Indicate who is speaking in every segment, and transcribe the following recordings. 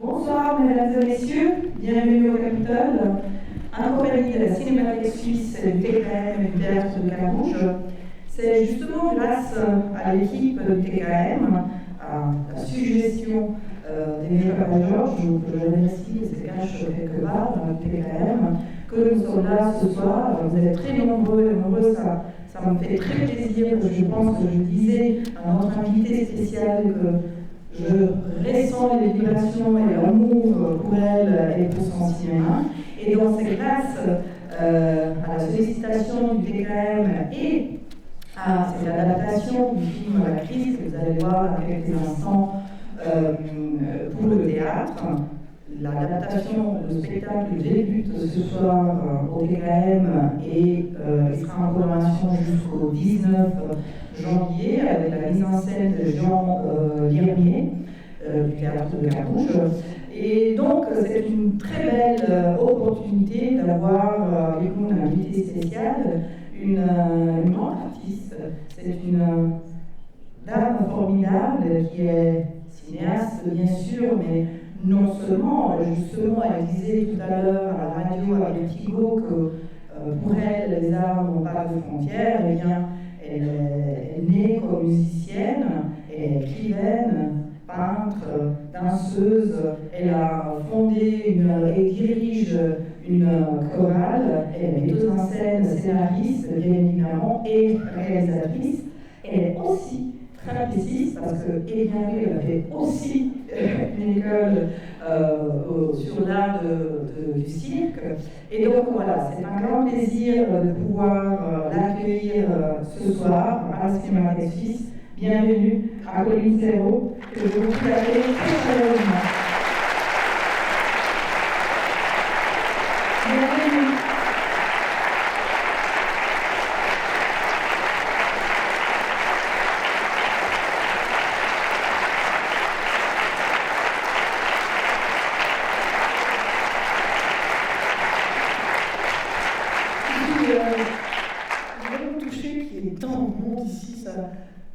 Speaker 1: Bonsoir mesdames et messieurs, bienvenue au Capitole, en compagnie de la Cinémathèque Suisse, du TKM et du Théâtre de Carouge. C'est justement grâce à l'équipe du TKM, à la suggestion d'Emile Papa-Georges, que je remercie, et se cache quelque part dans le TKM, que nous sommes là ce soir. Vous êtes très nombreux et nombreuses, ça me fait très plaisir. Je pense que je disais à notre invité spécial que je ressens les vibrations et l'amour pour elle et pour son cinéma. Et donc c'est grâce à la sollicitation du TKM et à cette adaptation du film La Crise que vous allez voir dans quelques instants pour le théâtre. L'adaptation du spectacle débute ce soir au TKM et il sera en programmation jusqu'au 19 janvier avec la mise en scène de Jean Liermier du Théâtre de Carouge. Et donc c'est une très belle opportunité d'avoir avec nous un invité spécial, une grande artiste. C'est une dame formidable qui est cinéaste bien sûr, mais non seulement, justement, elle disait tout à l'heure à la radio avec Thibaut que pour elle, les arts n'ont pas de frontières. Eh bien, elle est née comme musicienne, elle est écrivaine, peintre, danseuse. Elle a fondé et dirige une chorale, elle est metteuse en scène, scénariste, bien évidemment, et réalisatrice. Elle est aussi trapéziste, parce que elle a fait aussi une école sur l'art du cirque. Et donc voilà, c'est un grand plaisir de pouvoir l'accueillir ce soir à la Cinémathèque Suisse. Bienvenue à Colline Serrault, que je vous salue très chaleureusement. Bienvenue.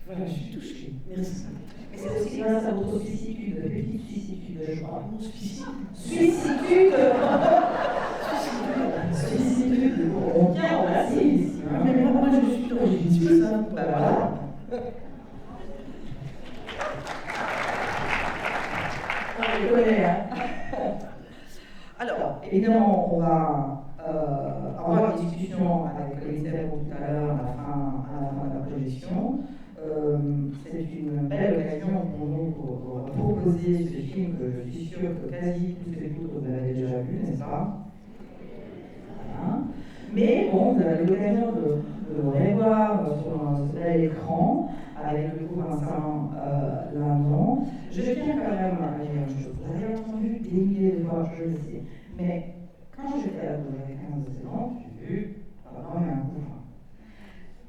Speaker 2: Voilà, je suis touchée. Merci.
Speaker 1: Mais c'est aussi grâce à votre suicitude, petite suicitude, je crois.
Speaker 2: Mon suicide.
Speaker 1: Suicitude. Suicitude. On tient, on l'assied ici.
Speaker 2: Mais moi, je suis d'origine suisse. Hein.
Speaker 1: Ben voilà. On les connaît, hein. Alors, évidemment, on va avoir une discussion avec les Serrault tout à l'heure, à la fin de la projection. C'est une belle occasion pour nous pour proposer ce film que je suis sûre que quasi tous et toutes vous avez déjà vu, n'est-ce pas? Voilà. Mais bon, vous avez l'occasion de le revoir sur un bel écran avec le coup Vincent Lindon. Je tiens quand même à dire une chose. Vous avez entendu des milliers de fois, je le sais, mais quand j'étais ado, j'avais 15 ans, j'ai vu vraiment un coup.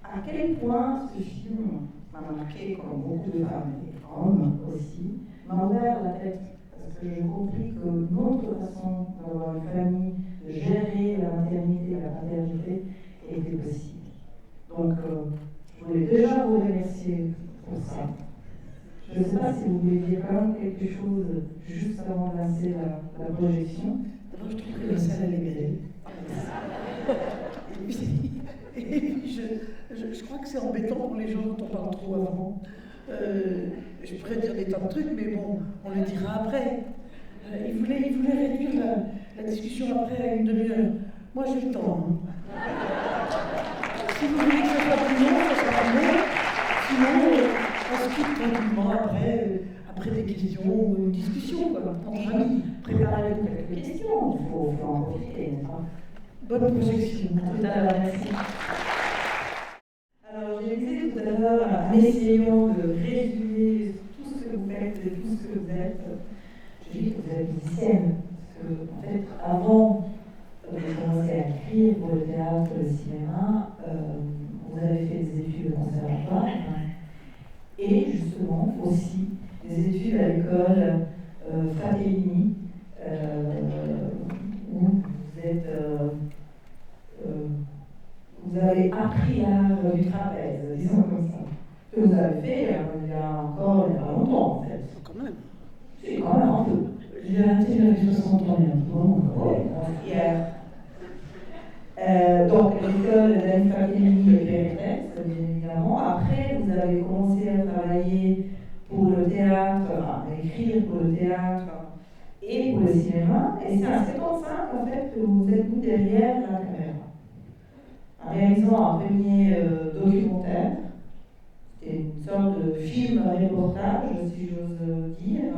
Speaker 1: À quel point ce film m'a marqué, comme beaucoup de femmes et hommes aussi, m'a ouvert la tête, parce que j'ai compris que notre façon d'avoir une famille, de gérer la maternité et la paternité était possible. Donc, je voulais déjà vous remercier pour ça. Je ne sais pas si vous voulez dire quand même quelque chose juste avant de lancer la projection.
Speaker 2: D'abord, je trouve que la salle est belle. Et puis, je crois que c'est embêtant pour les gens dont on parle trop avant. Je pourrais dire des tas de trucs, mais bon, on le dira après. Il voulait réduire la discussion après à une demi-heure. Moi, j'ai le temps. Si vous voulez que ça soit plus long, ça sera plus long. Sinon, on se quitte tranquillement après des questions ou une discussion, quoi, entre amis.
Speaker 1: Préparez-vous quelques questions, il faut en profiter, n'est-ce pas?
Speaker 2: Bonne projection.
Speaker 1: À tout à l'heure, merci. Alors, je disais tout à l'heure, en essayant de résumer tout ce que vous faites et tout ce que vous êtes, je dis que vous êtes musicienne, parce que, en fait, avant de commencer à écrire pour le théâtre, le cinéma, vous avez fait des études de conservatoire, et justement aussi des études à l'école Fratellini, où vous êtes... vous avez appris l'art du trapèze, disons comme ça. Que vous avez fait il y a pas longtemps, en fait.
Speaker 2: Quand même.
Speaker 1: C'est quand même un peu.
Speaker 2: Il y J'ai arrêté, j'avais 60 ans,
Speaker 1: Oui, hier. Donc, l'école d'Anif Academy et PRS, bien évidemment. Après, vous avez commencé à travailler pour le théâtre, enfin, à écrire pour le théâtre et pour le cinéma. Et c'est en 75, en fait, que vous êtes mis derrière la caméra, en réalisant un premier documentaire. C'était une sorte de film-reportage, si j'ose dire,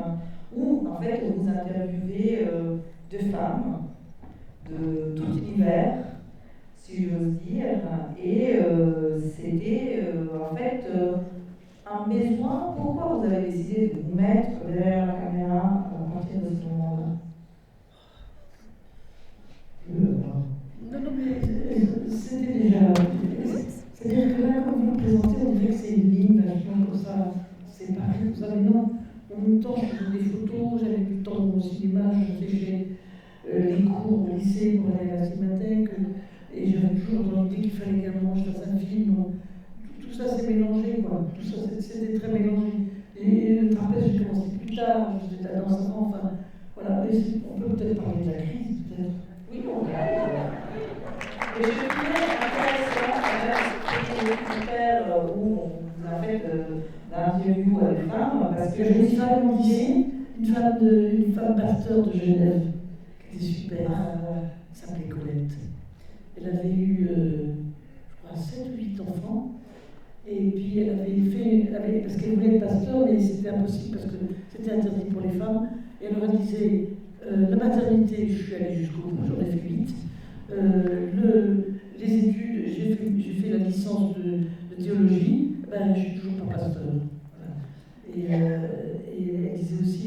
Speaker 1: où, en fait, vous interviewez deux femmes de tout univers, si j'ose dire, et c'était en fait un besoin. Pourquoi vous avez décidé de vous mettre derrière la caméra à partir de ce moment-là?
Speaker 2: Non, mais c'était déjà. C'est-à-dire que là, quand vous le présentez, on dirait que c'est une ligne, vachement comme ça, séparée, tout ça, mais non. En même temps, je faisais des photos, j'avais du temps au cinéma, je faisais les cours au lycée pour aller à la cinémathèque, et j'avais toujours dans l'idée qu'il fallait également que je fasse un film. Tout ça s'est mélangé, quoi. Tout ça, c'était très mélangé. Et le trapèze, j'ai commencé plus tard, j'étais à danse avant, enfin, voilà. Mais on peut peut-être parler de la crise, peut-être.
Speaker 1: Oui, on va. Mais je trouvais intéressant ce documentaire où vous avez fait d'interview à des femmes, parce que
Speaker 2: je me suis vraiment dit, une femme pasteur de Genève, qui était super, elle s'appelait Colette. Elle avait eu, je crois, 7 ou 8 enfants, et puis elle avait fait, parce qu'elle voulait être pasteur, mais c'était impossible parce que c'était interdit pour les femmes, et elle leur disait, la maternité, je suis allée jusqu'au bout, j'en ai fait 8. Les études, j'ai fait la licence de théologie, ben, je suis toujours pas pasteur. Voilà. Et elle disait aussi,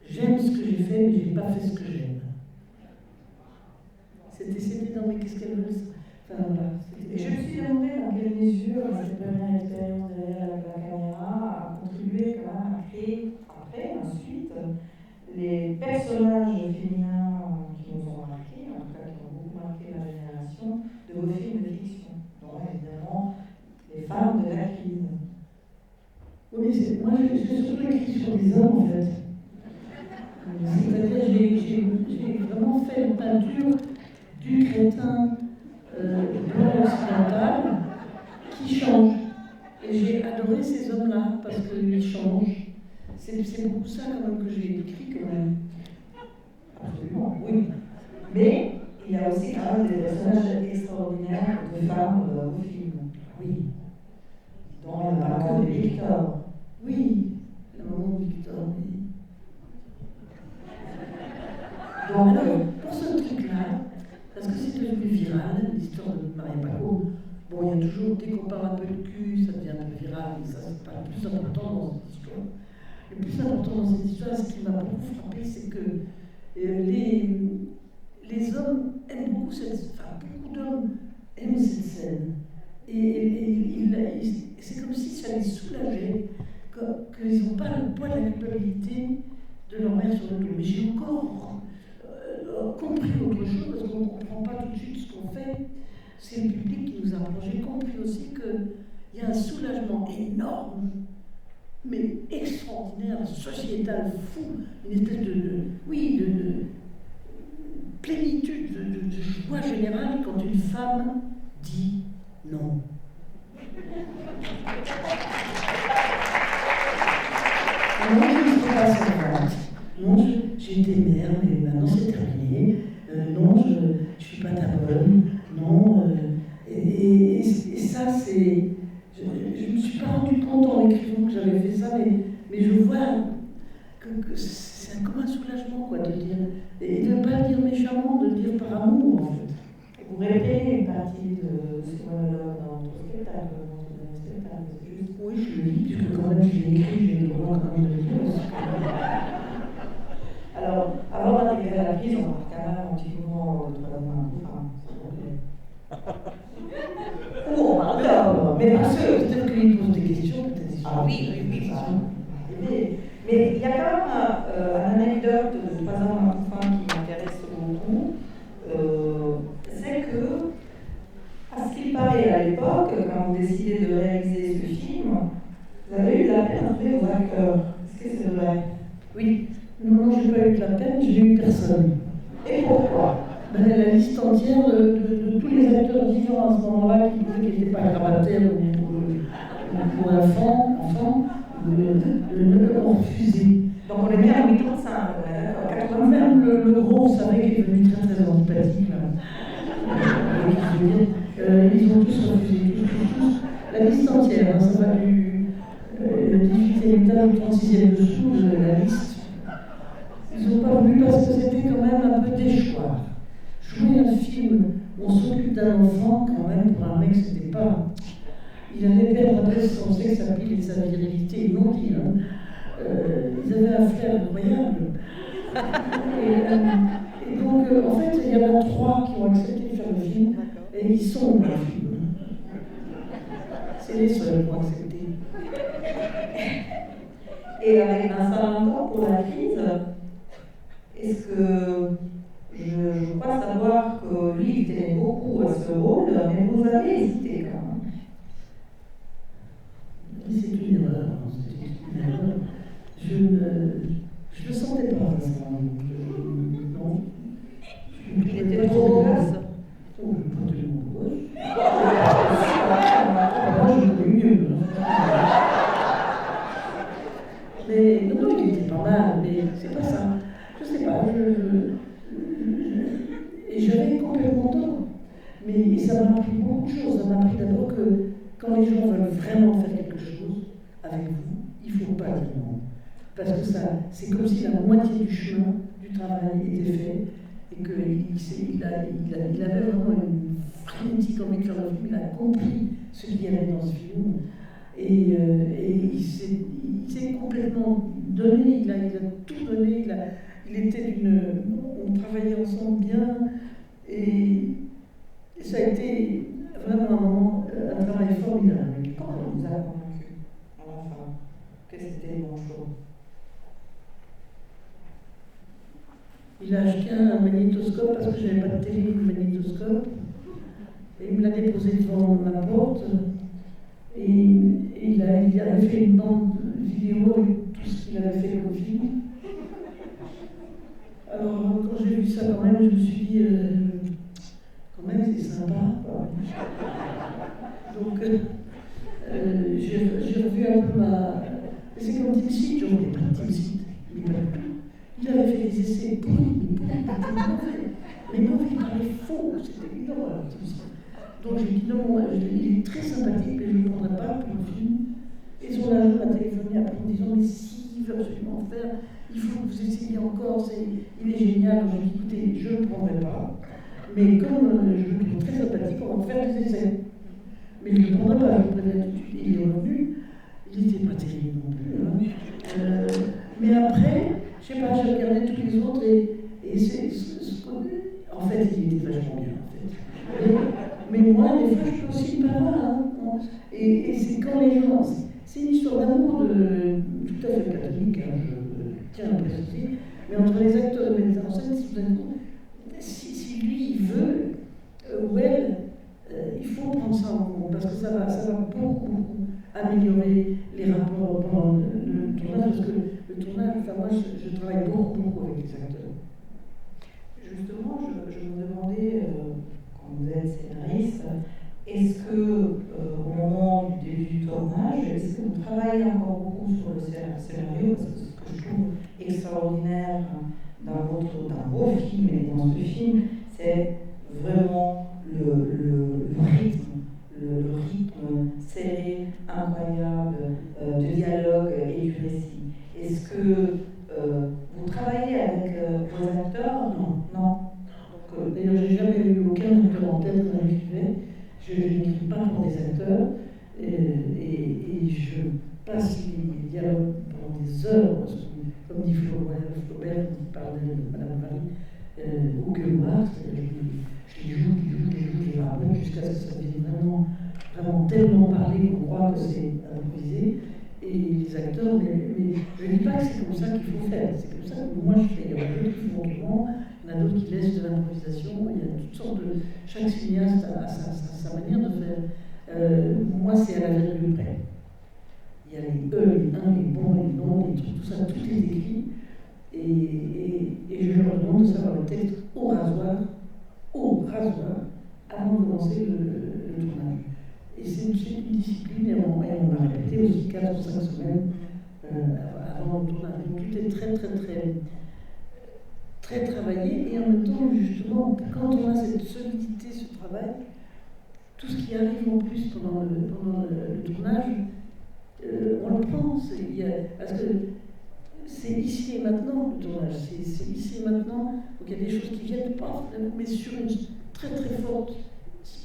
Speaker 2: j'aime ce que j'ai fait, mais je n'ai pas fait ce que j'aime. C'était dans mes qu'est-ce qu'elle veut. Enfin, voilà,
Speaker 1: et je me suis demandé dans quelle mesure cette première expérience derrière la caméra a contribué quand même à créer, ensuite, les personnages féminins qui nous ont marqués, en tout cas qui ont beaucoup marqué ma génération, de vos films de fiction. Donc évidemment, les femmes de la crise.
Speaker 2: Oui, moi j'ai surtout écrit sur des hommes en fait. C'est-à-dire j'ai vraiment fait une peinture du crétin blanc occidental qui change. Et j'ai adoré ces hommes-là parce qu'ils changent. C'est beaucoup ça quand même que j'ai écrit quand même.
Speaker 1: Absolument, oui. Mais il y a aussi quand même des personnages extraordinaires de femmes dans vos films.
Speaker 2: Oui.
Speaker 1: Dont la maman de Victor.
Speaker 2: Oui, la maman de Victor, oui.
Speaker 1: Donc,
Speaker 2: alors, pour ce truc-là, parce que c'est devenu viral, l'histoire de Maria Paco, bon, il y a toujours, dès qu'on parle un peu de cul, ça devient un peu viral, mais ça, c'est pas le plus important dans cette histoire. Le plus important dans cette histoire, ce qui m'a beaucoup frappé, c'est que les hommes aiment beaucoup beaucoup d'hommes aiment cette scène. Et c'est comme si ça les soulageait, qu'ils n'ont pas le poids de la culpabilité de leur mère sur le dos. Mais j'ai encore compris autre chose, parce qu'on ne comprend pas tout de suite ce qu'on fait. C'est le public qui nous apprend. J'ai compris aussi qu'il y a un soulagement énorme, mais extraordinaire, sociétal, fou, une espèce de plénitude, de joie générale quand une femme dit non. Non, je ne suis pas servante. Non, j'ai été mère, mais maintenant c'est terminé. Non, je ne suis pas ta bonne. Non. Et ça, c'est. Je ne me suis pas rendu compte en écrivant que j'avais fait ça, mais je vois que c'est comme un soulagement, quoi, de dire. Et de ne pas le dire méchamment, de le dire par amour, en fait.
Speaker 1: Et vous répétez une partie de ce monologue dans votre spectacle, juste...
Speaker 2: Oui, je le lis, puisque quand même je l'ai écrit, j'ai le droit quand même de le dire.
Speaker 1: Alors, avant d'arriver à la crise, on va quand même un petit moment au troisième enfin, ou on parle d'hommes, mais parce que
Speaker 2: peut-être qu'il pose des questions, peut-être.
Speaker 1: Ah oui. Mais il y a quand même une anecdote de 3 ans enfin, qui m'intéresse beaucoup. C'est que, à ce qu'il paraît à l'époque, quand vous décidez de réaliser ce film, vous avez eu la peine de trouver vos acteurs. Est-ce que c'est vrai?
Speaker 2: Oui. Non, j'ai pas eu de la peine, j'ai eu personne.
Speaker 1: Et pourquoi?
Speaker 2: Ben, la liste entière de tous les acteurs vivants à ce moment-là qui n'étaient pas grabataires ou enfants, ont refusé.
Speaker 1: Donc on était en 85, d'accord,
Speaker 2: Même le gros, vous savez, qui est devenu très très antipathique, ils ont tous refusé, tous. La liste entière, hein, ça va du 18e étage au 36e dessous de la liste. Ils n'ont pas voulu parce que c'était quand même un peu déchoir. Jouer un film où on s'occupe d'un enfant, quand même, pour un mec, c'était pas. Il allait perdre après son sexe à pile et sa virilité, ils l'ont dit. Hein. Ils avaient un flair incroyable. Et donc, en fait, il y en a 3 qui ont accepté de faire le film, et ils sont dans le film. C'est les seuls qui ont accepté.
Speaker 1: Et avec Vincent Lindon, pour la crise, est-ce que je crois savoir que lui, il tenait beaucoup à ce rôle, mais vous avez hésité quand même.
Speaker 2: C'est une erreur. Je ne le sentais pas, Vincent. Non.
Speaker 1: Il était trop gosse.
Speaker 2: Oh, pas tellement gosse. Moi, je le connais mieux. Mais non, il était pas mal, mais c'est pas ça. Je sais pas, et j'avais complètement tort. Mais ça m'a appris beaucoup de choses. Ça m'a appris d'abord que quand les gens veulent vraiment faire quelque chose avec vous, il ne faut pas dire non. Parce que ça, c'est comme si la moitié du chemin du travail était fait et qu'il avait vraiment une frénétique envie de faire le film. Il a compris ce qu'il y avait dans ce film. Et il s'est complètement donné, il a tout donné, on travaillait ensemble bien, et ça a été vraiment un travail formidable.
Speaker 1: Comment on vous a convaincu à la fin que c'était le bon choix?
Speaker 2: Il a acheté un magnétoscope parce que je n'avais pas de télé ou de magnétoscope, et il me l'a déposé devant ma porte. Et il avait fait une bande vidéo avec tout ce qu'il avait fait comme film. Alors, quand j'ai vu ça, quand même, je me suis dit, quand même, c'est sympa. Donc, j'ai revu un peu ma. C'est comme Tim Seed, je ne voulais pas de Tim Seed. Il avait fait des essais pourris, mais mauvais, il parlait faux, c'était une horreur, Tim Seed. Donc j'ai dit non, il est très sympathique, mais je ne le prendrai pas pour le film. Et son agent m'a téléphoné après en disant mais si, il veut absolument faire, il faut que vous essayiez encore, il est génial. Donc j'ai dit écoutez, je ne le prendrai pas, mais comme je le trouve très sympathique, on va faire des essais. Mais je ne le prendrai pas, je le préviens tout de suite. Il est revenu, il n'était pas terrible non plus. Hein. Mais après, je ne sais pas, j'ai regardé tous les autres et c'est en fait, il était vachement bien. En fait. Mais moi, des fois, je peux aussi pas mal. Hein. Et c'est quand les gens. C'est une histoire d'amour tout à fait catholique, hein, je tiens à préciser. Mais entre les acteurs et les metteurs en scène, si lui il veut, ou elle, il faut prendre ça en compte, parce que ça va beaucoup améliorer les rapports pendant le tournage, parce que le tournage, enfin moi, je travaille beaucoup avec les acteurs.
Speaker 1: Justement, je me demandais, quand vous êtes scénariste, est-ce que au moment du début du tournage, est-ce que vous travaillez encore beaucoup sur le scénario? Parce que ce que je trouve extraordinaire dans vos films et dans ce film, c'est vraiment le rythme, le rythme serré, incroyable, de dialogue et du récit. Est-ce que vous travaillez avec vos acteurs? Non.
Speaker 2: D'ailleurs, j'ai jamais eu aucun acteur en tête quand j'écrivais. Je n'écris pas pour des acteurs et je passe les dialogues pendant des heures, comme dit Flaubert qui parle de Madame Marie, au gueuloir, c'est-à-dire je les joue jusqu'à ce que ça devienne vraiment tellement parlé qu'on croit que c'est improvisé. Et les acteurs, mais je ne dis pas que c'est comme ça qu'il faut faire, c'est comme ça que moi je fais. Il y en a d'autres qui font autrement, il y en a d'autres qui laissent de l'improvisation, il y a toutes sortes de. Chaque cinéaste a sa manière de faire. Moi, c'est à la virgule près. Il y a les les uns, les bons, les non, les trucs, tout ça, tout est écrit. Et Et je leur demande de savoir le texte au rasoir, avant de commencer le tournage. Et c'est une discipline, et on a répété aussi 4 ou 5 semaines avant le tournage. Donc tout est très travaillé, et en même temps, justement, quand on a cette solidité, ce travail, tout ce qui arrive en plus pendant le tournage, on le prend. Parce que c'est ici et maintenant le tournage, c'est ici et maintenant, donc il y a des choses qui viennent pas, mais sur une très forte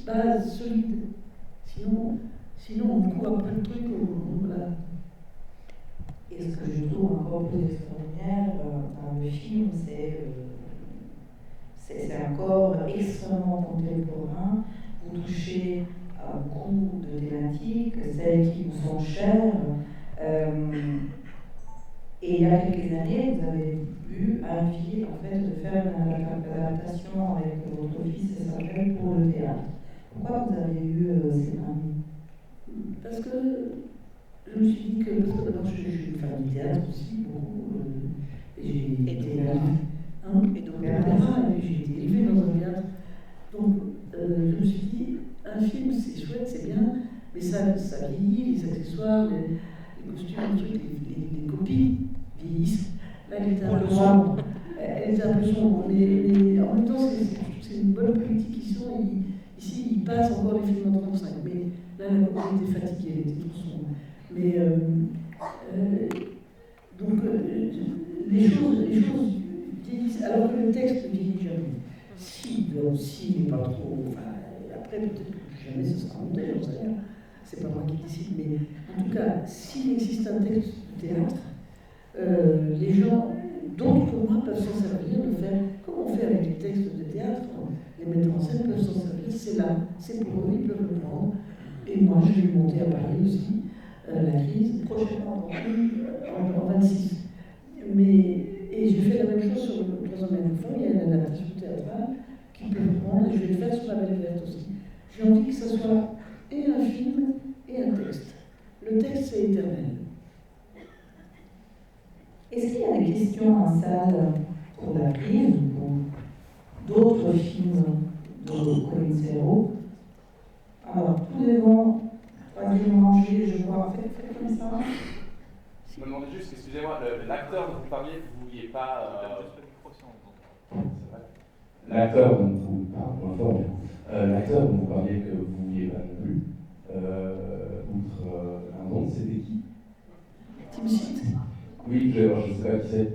Speaker 2: base solide. Sinon on court après le truc, voilà.
Speaker 1: Et ce que je trouve encore plus extraordinaire dans le film, c'est un corps extrêmement contemporain. Vous touchez à beaucoup de thématiques, celles qui vous sont chères. Et il y a quelques années, vous avez eu envie en fait, de faire une adaptation avec votre fils et sa femme pour le théâtre. Pourquoi vous avez eu cette envie?
Speaker 2: Parce que je me suis dit que, parce que d'abord je suis une fan du théâtre aussi, beaucoup, j'ai été là, et donc l'opéra, et puis j'ai été élevée dans un théâtre. Donc je me suis dit, un film c'est chouette, c'est bien, mais ça vieillit, les accessoires, les costumes, les trucs, les copies vieillissent. Là elle était un peu sombre, mais en même temps c'est une bonne politique ici. Ici ils passent encore les films en 35, mais là elle était fatiguée, elle était trop sombre. Mais donc les choses vieillissent, alors que le texte ne vieillit jamais. Si il n'est pas trop. Enfin, après, peut-être que jamais ce sera monté, j'en sais rien. C'est pas moi qui décide, mais en tout cas, s'il existe un texte de théâtre, les gens, d'autres que moi, peuvent s'en servir de faire comme on fait avec les textes de théâtre. Les metteurs en scène peuvent s'en servir, c'est là, c'est pour eux, ils peuvent le prendre. Et moi, je vais monter à Paris aussi. La crise, prochainement en 26. Et j'ai fait la même chose sur le 3 hommes et un enfant. Il y a une adaptation théâtrale qui peut le prendre, et je vais le faire sur la Belle Verte aussi. J'ai envie que ce soit et un film et un texte. Le texte, c'est éternel.
Speaker 1: Est-ce qu'il y a des questions en salle pour la crise ou pour d'autres films de Colin Serrault? Alors, tout devant. Troisième rangée, je vois. Faites comme ça.
Speaker 3: Je me demandais juste, excusez-moi, l'acteur dont vous parliez, vous ne vouliez pas. L'acteur dont vous l'acteur dont vous parliez que vous ne vouliez pas non plus, outre un don, c'était qui?
Speaker 2: Timsit.
Speaker 3: Oui, je ne sais pas qui c'est.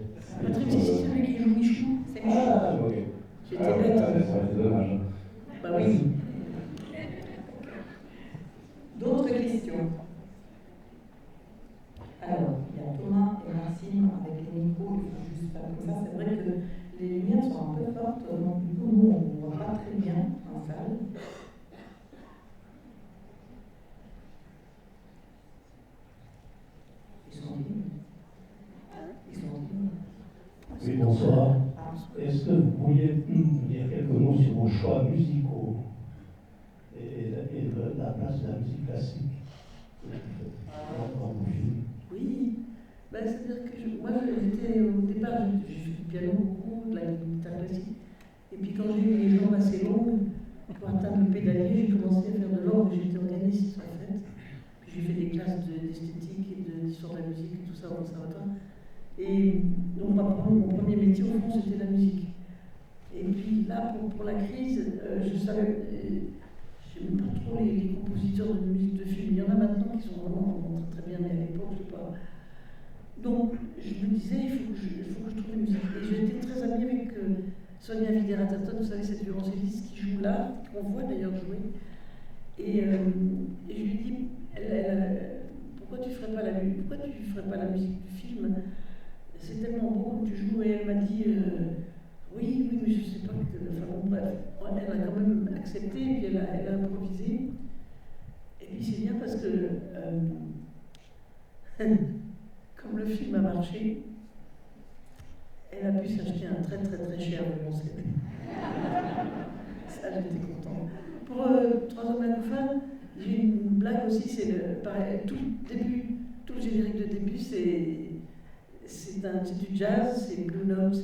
Speaker 2: Timsit, c'est celui qui joue Michou.
Speaker 1: C'est Michou.
Speaker 3: Ah, ok.
Speaker 2: J'étais bête.
Speaker 3: C'est dommage.
Speaker 2: Bah oui.
Speaker 1: D'autres questions? Alors, il y a Thomas et Maxime avec les micros, il faut juste faire comme ça. C'est vrai que les lumières sont un peu fortes, donc du coup, nous, on ne voit pas très bien en salle. Ils sont timides.
Speaker 4: Oui, bonsoir. Est-ce que vous pourriez dire quelques mots sur vos choix musicaux et la place de la musique classique dans vos films?
Speaker 2: Oui, ben, c'est-à-dire que moi, j'étais au départ, j'ai fait du piano beaucoup, de la guitare classique. Et puis quand j'ai eu les jambes assez longues pour atteindre le pédalier, j'ai commencé à faire de l'orgue, j'étais organiste en fait. Puis j'ai fait des classes d'esthétique et d'histoire de la musique et tout ça au conservatoire. Et donc mon premier métier au fond c'était la musique. Et puis là pour la crise, je savais, je n'aime pas trop les compositeurs de musique de film. Il y en a maintenant qui sont vraiment très bien, mais à l'époque je ne sais pas. Donc je me disais il faut que je trouve une musique. Et j'ai été très amie avec Sonia Videra-Terton, vous savez cette violoncelliste qui joue là, qu'on voit d'ailleurs jouer. Et je lui dis pourquoi tu ferais pas la musique du film? C'est tellement beau que tu joues. Et elle m'a dit oui, mais je sais pas enfin bon, bref, elle a quand même accepté et puis elle a improvisé. Et puis c'est bien parce que comme le film a marché, elle a pu s'acheter un très cher violoncelle. Ça, j'étais contente. Pour 3 hommes et un enfant, j'ai une blague aussi, c'est pareil, tout le générique de début, c'est du jazz, c'est Blue Note,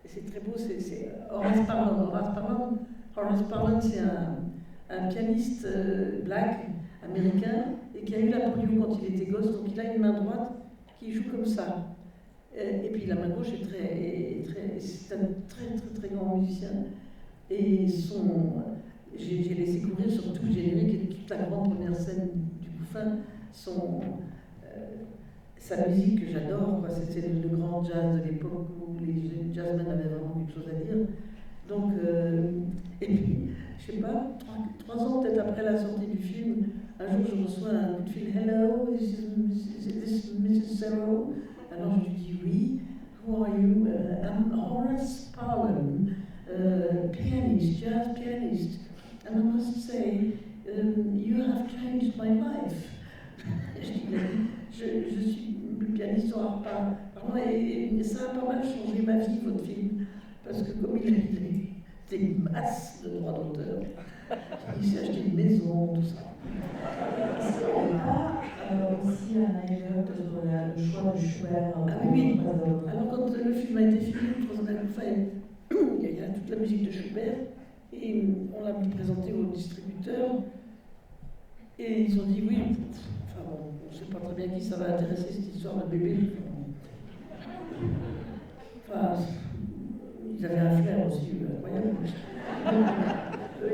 Speaker 2: c'est très beau, c'est Horace Parlan. Horace Parlan, c'est un pianiste black américain et qui a eu la polio quand il était gosse, donc il a une main droite qui joue comme ça. Et puis la main gauche c'est un très grand musicien. Et j'ai laissé courir sur tout le générique et toute la grande première scène du Couffin, sa musique que j'adore, c'était le grand jazz de l'époque où les jazzmen avaient vraiment quelque chose à dire. Donc, et puis, je sais pas, 3 ans peut-être après la sortie du film, un jour je reçois un coup de fil. Hello, is this Mrs. Serro? Alors je lui dis oui. Who are you? I'm Horace Parlan, pianist, jazz pianist. And I must say, you have changed my life. Je suis pianiste Horace Parlan et ça a pas mal changé ma vie, votre film. Parce que comme il a des masses de droits d'auteur, il s'est acheté une maison, tout ça.
Speaker 1: Est-ce qu'il n'y a pas aussi un anecdote sur le choix du Schubert?
Speaker 2: Oui. Alors quand le film a été filmé, il y a toute la musique de Schubert, et on l'a présenté aux distributeurs, et ils ont dit oui, enfin bon, on ne sait pas très bien qui ça va intéresser cette histoire de bébé. Enfin, ils avaient un flair aussi incroyable.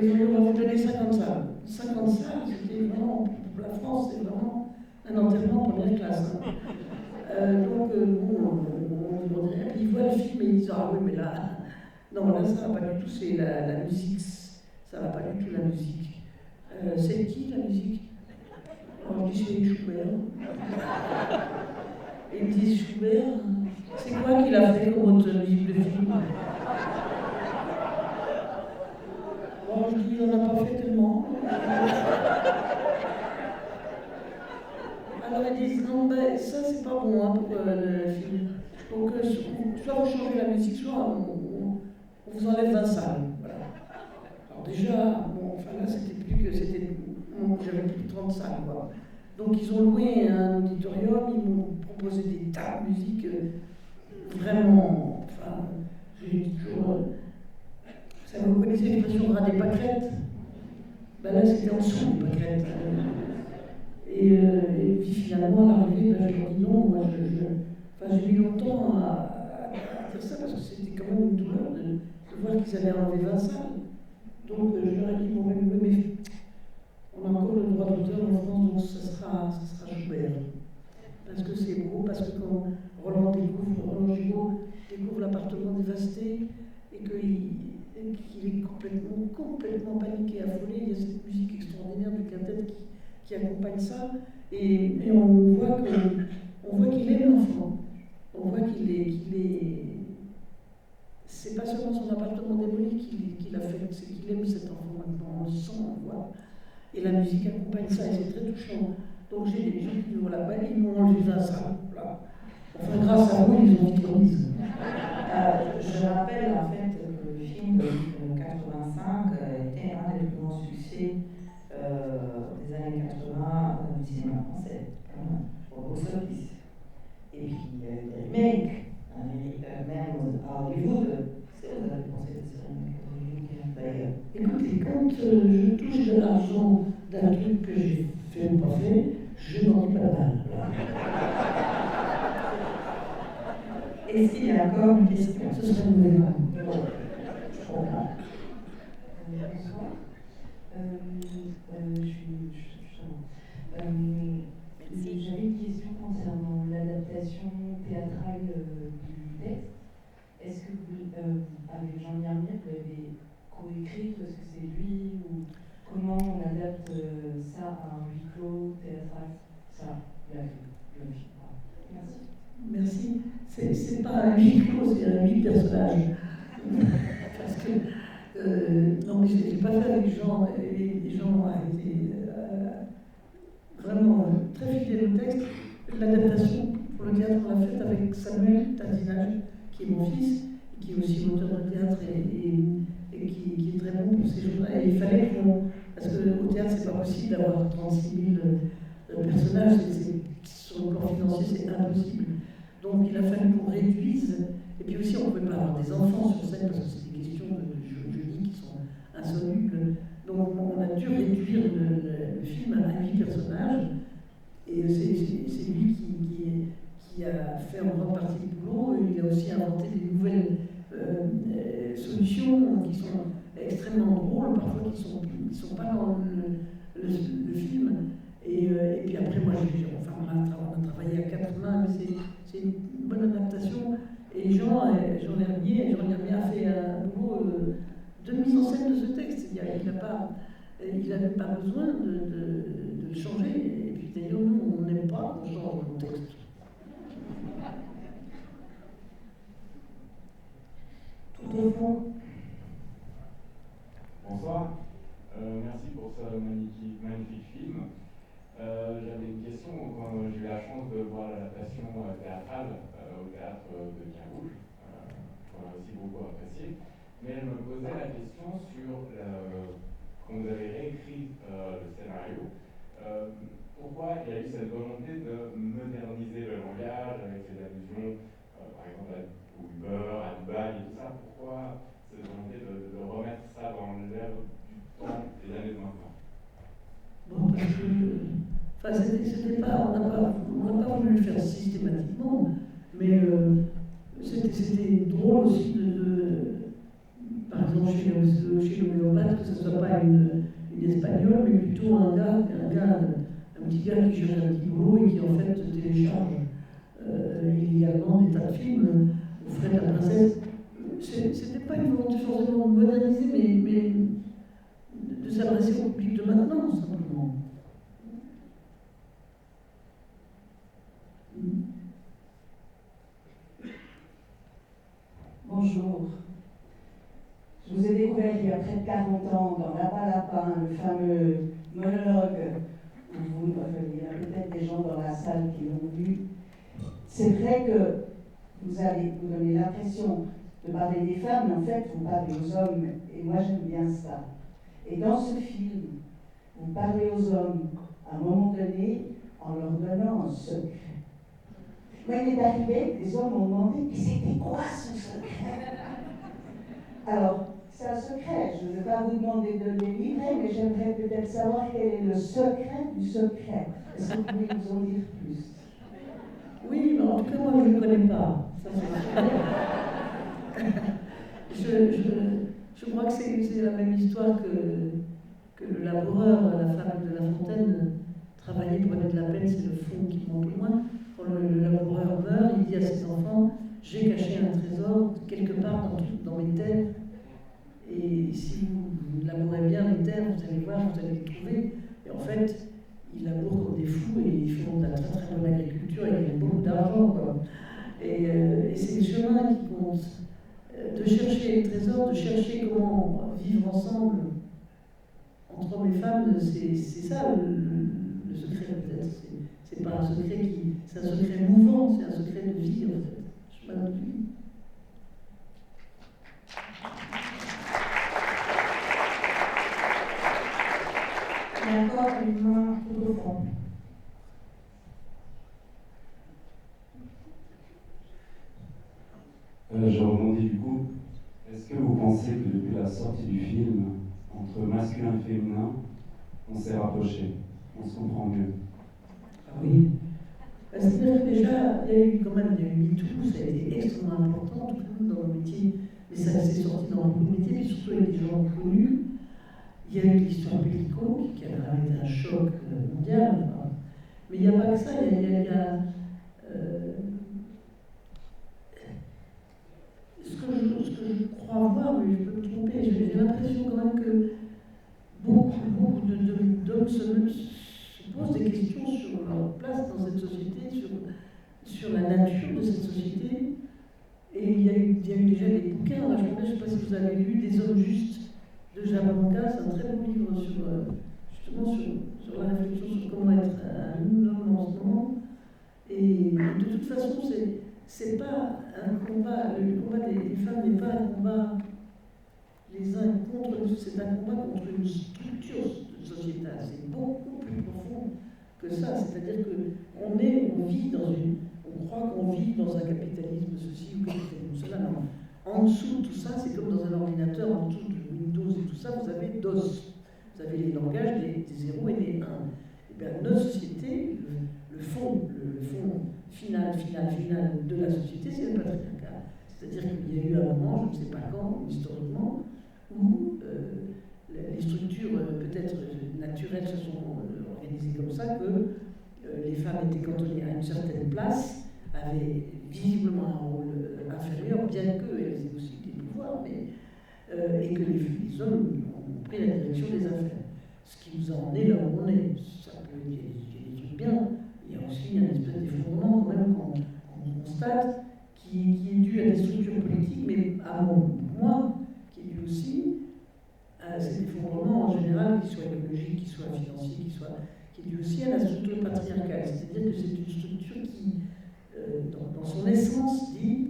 Speaker 2: Ils ont dit on va vous donner 50 salles. 50 salles, c'était vraiment, pour la France, c'est vraiment un enterrement de première classe. Donc, on dirait, puis ils voient le film et ils disent ah oui, mais là, non, là, ça va pas du tout, c'est la musique, ça va pas du tout la musique. C'est qui la musique? Alors, je dis c'est Schubert. Et ils me disent Schubert, c'est quoi qu'il a fait comme autre musique de film? Bon, je dis, il n'en a pas fait tellement. Alors ils disent, non, ben, ça c'est pas bon hein, pour le film. Donc, soit vous changez la musique, soit on vous enlève 20 salles. Voilà. Alors déjà, bon, enfin là, j'avais plus de 30 salles, quoi. Donc ils ont loué un auditorium, ils m'ont proposé des tas de musique vraiment, enfin, j'ai dit toujours, ça vous connaissez l'expression ras des pâquerettes? Ben là c'était en dessous des pâquerettes. Et puis finalement à l'arrivée, ben, je leur dis non, moi j'ai mis longtemps à dire ça parce que c'était quand même une douleur de voir qu'ils allaient enlever 20 salles. Donc je leur ai dit, bon mais on a encore le droit d'auteur en France, donc ça sera Schubert. Parce que c'est beau, parce que quand Roland Gigot découvre l'appartement dévasté et qu'il est complètement paniqué, affolé, il y a cette musique extraordinaire du quintet qui accompagne ça, et on voit qu'il aime l'enfant. On voit qu'il est. C'est pas seulement son appartement démoli qu'il a fait, c'est qu'il aime cet enfant maintenant, on le sent, on le voit. Et la musique accompagne ça, et c'est très touchant. Donc j'ai dit, voilà, ben, ils m'ont enlevé 20 salles. Voilà. Enfin, grâce à vous, ils ont vite remise.
Speaker 1: Je rappelle en fait que le film de 85 était un des plus grands succès des années 80 du cinéma français, au box-office. Et puis il y a eu des remakes, même à Hollywood. Qu'est-ce que vous avez pensé de ce remake d'ailleurs?
Speaker 2: Écoutez, quand je touche de l'argent d'un truc que j'ai fait ou pas fait, je n'en dis pas mal.
Speaker 1: Est-ce qu'il y a encore une question?
Speaker 2: Ce serait une nouvelle.
Speaker 1: Je comprends.
Speaker 5: Bonsoir. J'avais une question concernant l'adaptation théâtrale du texte. Est-ce que vous, avec Jean Yarmir, vous l'avez coécrit parce que c'est lui, ou comment on adapte ça à un huis clos théâtral? Ça, il a fait le film.
Speaker 2: Merci. C'est pas un huis clos, c'est un huis personnages. Parce que, non, mais je ne l'ai pas fait avec Jean, et Jean a été vraiment très fidèle au texte. L'adaptation pour le théâtre, on l'a faite avec Samuel Tadinage, qui est mon fils, qui est aussi auteur de théâtre et qui est très bon pour ces choses-là. Et il fallait parce qu'au théâtre, c'est pas possible d'avoir 36 000 personnages, sur le plan financier, c'est impossible. Donc il a fallu qu'on réduise, et puis aussi on ne pouvait pas avoir des enfants sur scène parce que c'est des questions de juridiques qui sont insolubles. Donc on a dû réduire le film à 8 personnages, et c'est lui qui a fait en grande partie du boulot. Il a aussi inventé des nouvelles solutions qui sont extrêmement drôles, parfois qui sont pas dans le film. Et puis après, moi, on a travaillé à 4 mains, mais c'est une bonne adaptation. Et Jean Lermier a fait un boulot de mise en scène de ce texte. Il n'avait pas besoin de le changer. Et puis d'ailleurs, nous, on n'aime pas qu'on change le texte.
Speaker 1: Tout au fond.
Speaker 3: Bonsoir. Merci pour ce magnifique film. J'avais une question. Quand j'ai eu la chance de voir l'adaptation théâtrale au théâtre de Carouge, qu'on a aussi beaucoup apprécié, mais je me posais la question sur quand vous avez réécrit le scénario, pourquoi il y a eu cette volonté de moderniser le langage avec les allusions, par exemple au Uber, à Dubaï et tout ça. Pourquoi cette volonté de remettre ça dans l'air du temps des années de maintenant?
Speaker 2: Bon, parce que c'était pas, on n'a pas voulu le faire systématiquement, mais c'était drôle aussi par exemple chez l'homéopathe, que ce ne soit pas une espagnole, mais plutôt un petit gars qui cherche un petit boulot et qui en fait télécharge illégalement des tas de films aux frais de la princesse. C'était pas une volonté forcément de moderniser, mais de s'adresser au public de maintenant, simplement.
Speaker 6: Bonjour. Je vous ai découvert il y a près de 40 ans dans Lapin, le fameux monologue où il y a peut-être des gens dans la salle qui l'ont vu. C'est vrai que vous donnez l'impression de parler des femmes, mais en fait vous parlez aux hommes, et moi j'aime bien ça. Et dans ce film, vous parlez aux hommes à un moment donné en leur donnant un secret. Moi, il est arrivé, les hommes m'ont demandé, mais c'était quoi ce secret? Alors, c'est un secret, je ne vais pas vous demander de le livrer, mais j'aimerais peut-être savoir quel est le secret du secret. Est-ce que vous pouvez nous en dire plus?
Speaker 2: Oui, mais en tout cas, moi, je ne le connais pas. Ça, je crois que c'est la même histoire que le laboureur, la femme de La Fontaine, travailler pour donner de la peine, c'est le fond qui manque le moins. Quand le laboureur meurt, il dit à ses enfants, j'ai caché un trésor quelque part dans mes terres, et si vous labourez bien les terres, vous allez voir, vous allez les trouver. Et en fait, ils labourent comme des fous et ils font de la très très bonne agriculture et ils gagnent beaucoup d'argent, quoi. Et c'est le chemin qui compte. De chercher les trésors, de chercher comment vivre ensemble entre hommes et femmes, c'est ça le secret peut-être. C'est pas un secret c'est un secret mouvant, c'est un secret de vie en fait. Chemin de vie.
Speaker 1: Et encore une main tout au fond.
Speaker 7: Je rebondis du coup. Est-ce que vous pensez que depuis la sortie du film, entre masculin et féminin, on s'est rapproché, on se comprend mieux?
Speaker 2: Ah oui. C'est-à-dire que déjà, il y a eu MeToo, ça a été extrêmement important, tout dans le métier, mais ça s'est sorti dans beaucoup de métiers, mais surtout avec des gens connus. Il y a eu l'histoire Pellicot, qui a vraiment été un choc mondial. Mais il n'y a pas que ça, il y a ce que je crois voir, mais je peux me tromper, j'ai l'impression quand même que beaucoup d'hommes se posent des questions sur leur place dans cette société, sur la nature de cette société. Et il y a eu déjà des bouquins, je ne sais pas si vous avez lu Des hommes justes de Jablonka, c'est un très bon livre justement sur la réflexion sur comment être un homme en ce moment. Et de toute façon, c'est pas un combat, le combat des femmes n'est pas un combat les uns contre les autres, c'est un combat contre une structure sociétale, c'est beaucoup plus profond que ça, c'est-à-dire qu'on vit on croit qu'on vit dans un capitalisme ceci ou capitalisme cela. Non. En dessous de tout ça, c'est comme dans un ordinateur, en dessous de Windows et tout ça, vous avez DOS. Vous avez les langages des 0 et des 1. Et bien, notre société, le fond final de la société, c'est le patriarcat. C'est-à-dire qu'il y a eu un moment, je ne sais pas quand, historiquement, où les structures peut-être naturelles se sont organisées comme ça que les femmes étaient cantonnées à une certaine place, avaient visiblement un rôle inférieur, bien qu'elles aient aussi des pouvoirs, mais, et que les hommes ont pris la direction des affaires. Ce qui nous a emmenés là où on est. Ça peut, il y a des trucs bien, il y a aussi un espèce d'effondrement quand même qu'on constate, qui est dû à des structures politiques, mais à moi, qui est dû aussi à cet effondrement en général, qu'il soit écologique, qu'il soit financier, qui est dû aussi à la structure patriarcale. C'est-à-dire que c'est une structure qui, dans son essence, dit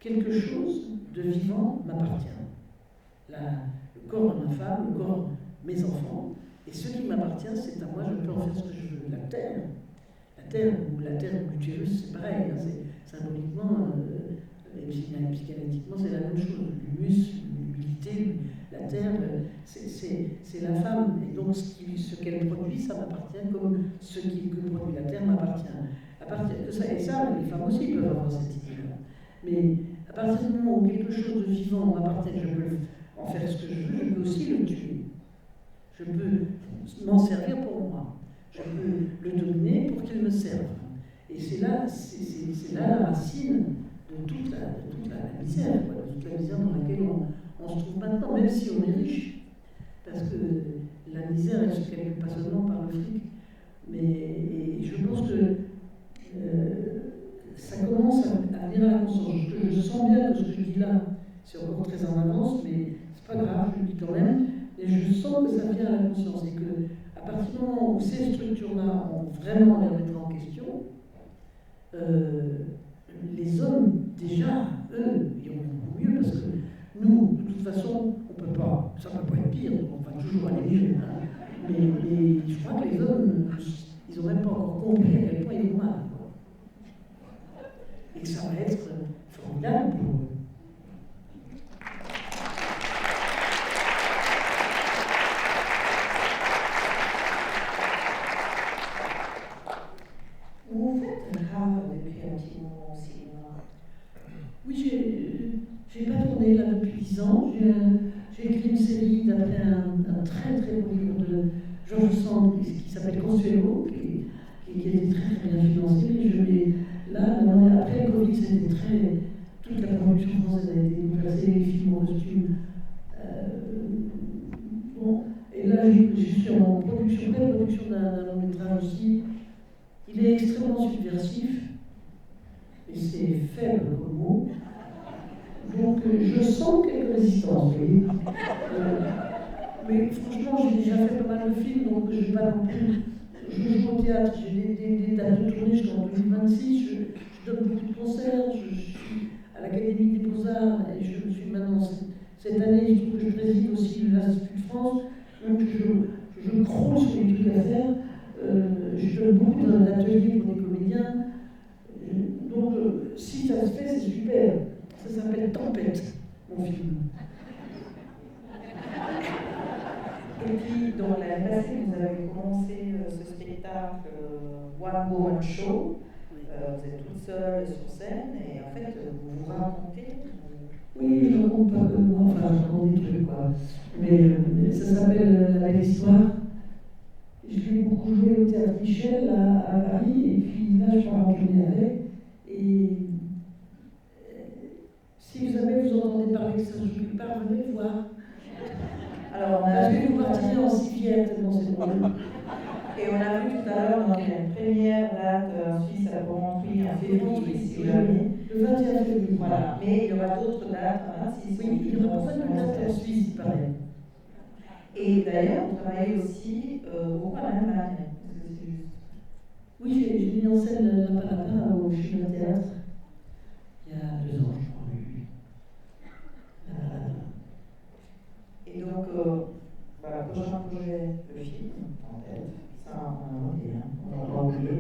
Speaker 2: quelque chose de vivant m'appartient. Le corps de ma femme, le corps de mes enfants, et ce qui m'appartient, c'est à moi, je peux en faire ce que je veux. La terre ou l'utérus, c'est pareil, hein, c'est symboliquement, et psychanalytiquement, c'est la même chose. L'humus, l'humilité, la terre, c'est la femme, et donc ce qu'elle produit, ça m'appartient, comme ce que produit la terre m'appartient. À partir de ça, et ça, les femmes aussi peuvent avoir cette idée-là. Mais à partir du moment où quelque chose de vivant m'appartient, je peux en faire ce que je veux, je peux aussi le tuer. Je peux m'en servir pour moi. Je peux le dominer pour qu'il me serve. Et c'est là la racine de toute la misère, quoi, de toute la misère dans laquelle on se trouve maintenant, même si on est riche. Parce que la misère, elle se calcule pas seulement par le fric. Mais je pense que ça commence à venir à la conscience. Je sens bien que ce que je dis là, c'est encore très en avance, mais c'est pas grave, je le dis quand même. Et je sens que ça vient à la conscience et que à partir du moment où ces structures-là ont vraiment les remettre en question, les hommes, déjà, eux, iront beaucoup mieux parce que nous, de toute façon, ça ne peut pas être pire, on va toujours aller mieux. Hein. Mais je crois que les hommes, ils n'ont même pas encore compris à quel point ils vont mal. Et que ça va être formidable pour eux.
Speaker 6: Vous faites rare depuis un petit moment au cinéma.
Speaker 2: Oui, j'ai pas tourné là depuis 10 ans. J'ai écrit une série d'après un très très beau livre de Georges Sand qui s'appelle Consuelo, qui était très très bien financé. Après le Covid, c'était toute la production française a été déplacée, les films en costume. Et là, je suis en pré-production d'un long métrage aussi. Il est extrêmement subversif, et c'est faible comme mot. Donc je sens quelques résistances, vous voyez. Mais franchement, j'ai déjà fait pas mal de films, donc je ne vais pas non plus. Je joue au théâtre, j'ai des dates de tournée jusqu'en 2026, je donne beaucoup de concerts, je suis à l'Académie des Beaux-Arts, et je suis maintenant, cette année, il se trouve que je préside aussi l'Institut de France, donc je croule sur les trucs à faire. Je donne beaucoup d'ateliers pour des comédiens. Donc, si ça se fait, c'est super. Ça s'appelle Tempête, mon film.
Speaker 1: Et puis, dans l'année passée, vous avez commencé ce spectacle One Woman Show. Vous êtes toute seule sur scène et en fait, vous vous racontez.
Speaker 2: Oui, je raconte pas que moi, enfin, je raconte des trucs, quoi. Mais ça s'appelle La Belle Histoire. Je l'ai beaucoup joué au Théâtre Michel à Paris, et puis là, je pars en tournée avec. Et si jamais vous entendez parler que ça ne joue pas, venez le voir.
Speaker 1: Alors,
Speaker 2: Parce que vous partirez en civière tellement c'est drôle.
Speaker 1: Et on a vu tout à l'heure, donc il y a une première date en Suisse à Porrentruy en février, si vous l'avez.
Speaker 2: Le 21 février.
Speaker 1: Voilà, mais il y aura d'autres dates, 26.
Speaker 2: Oui, il y aura pas de date en Suisse, il paraît.
Speaker 1: Et d'ailleurs, vous travaillez aussi beaucoup à l'Allemagne. Est-ce que c'est juste?
Speaker 2: Oui, j'ai mis en scène Lapin au Chemin Théâtre il y a 2 ans, je crois.
Speaker 1: Et donc, prochain projet de film en tête, ça on a noté, on n'a pas oublié.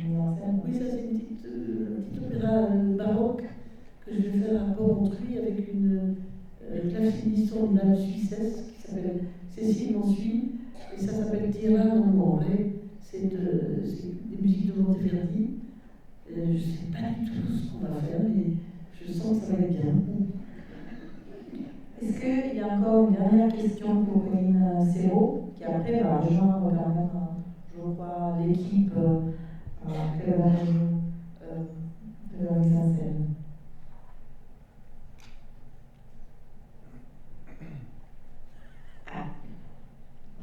Speaker 5: mise en scène.
Speaker 2: Oui, ça c'est une petite opéra baroque que je vais faire à Port-Montruy avec une claveciniste, une dame suissesse qui s'appelle Cécile Mansuy, et ça s'appelle Tierra non More. C'est des musiques de Monteverdi. Je ne sais pas du tout ce qu'on va faire, mais je sens que ça va être bien.
Speaker 1: Est-ce qu'il y a encore une dernière question pour Pauline Serrault, qui après va rejoindre quand même, je crois, l'équipe que va de la mise en scène?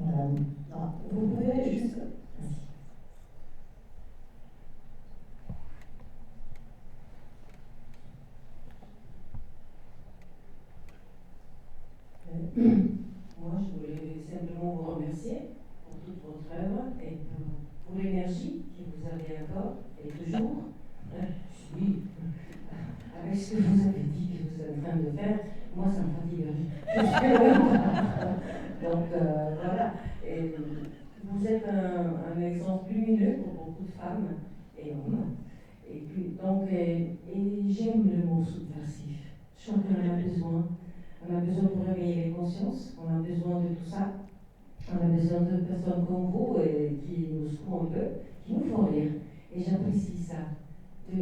Speaker 1: Non, vous pouvez juste...
Speaker 8: Moi, je voulais simplement vous remercier pour toute votre œuvre et pour l'énergie que vous avez encore et toujours. Oui, avec ce que vous avez dit que vous êtes en train de faire, moi ça me fatigue. Donc voilà. Et vous êtes un exemple lumineux pour beaucoup de femmes et hommes. Et puis, donc, et j'aime le mot subversif. Je crois qu'on en a besoin. On a besoin pour réveiller les consciences, on a besoin de tout ça. On a besoin de personnes comme vous qui nous secouent un peu, qui nous font rire. Et j'apprécie ça, de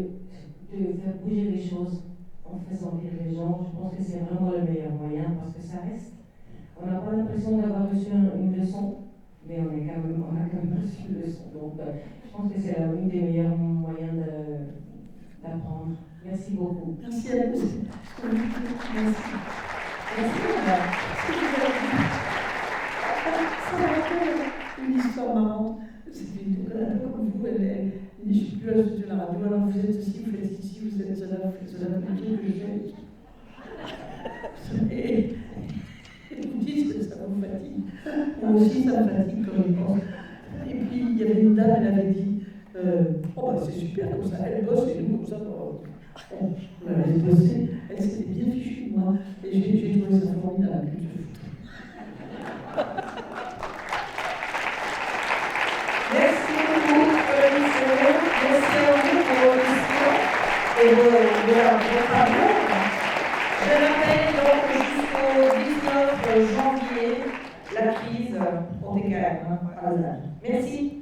Speaker 8: faire bouger les choses en faisant rire les gens. Je pense que c'est vraiment le meilleur moyen parce que ça reste. On n'a pas l'impression d'avoir reçu une leçon, mais on a quand même reçu une leçon. Donc je pense que c'est l'un des meilleurs moyens d'apprendre. Merci beaucoup.
Speaker 2: Merci à vous. Merci. Merci, madame. Ça me rappelle une histoire marrante. C'est une comme vous, je ne suis plus à de la radio, alors vous êtes ici, vous faites ici, vous êtes cela, vous faites cela, le truc que je fais. Et vous dites que ça vous fatigue. Moi aussi, ça me fatigue quand je pense. Et puis, il y avait une dame, elle avait dit oh, bah, c'est super comme ça, elle bosse et nous, comme ça, elle avait bossé, elle s'était bien fichue de moi, et j'ai trouvé ça formidable.
Speaker 1: Merci beaucoup, Pauline Serrault. Merci à vous pour vos questions et votre amour. Je rappelle donc jusqu'au 19 janvier la crise au TKM à Lausanne. Merci.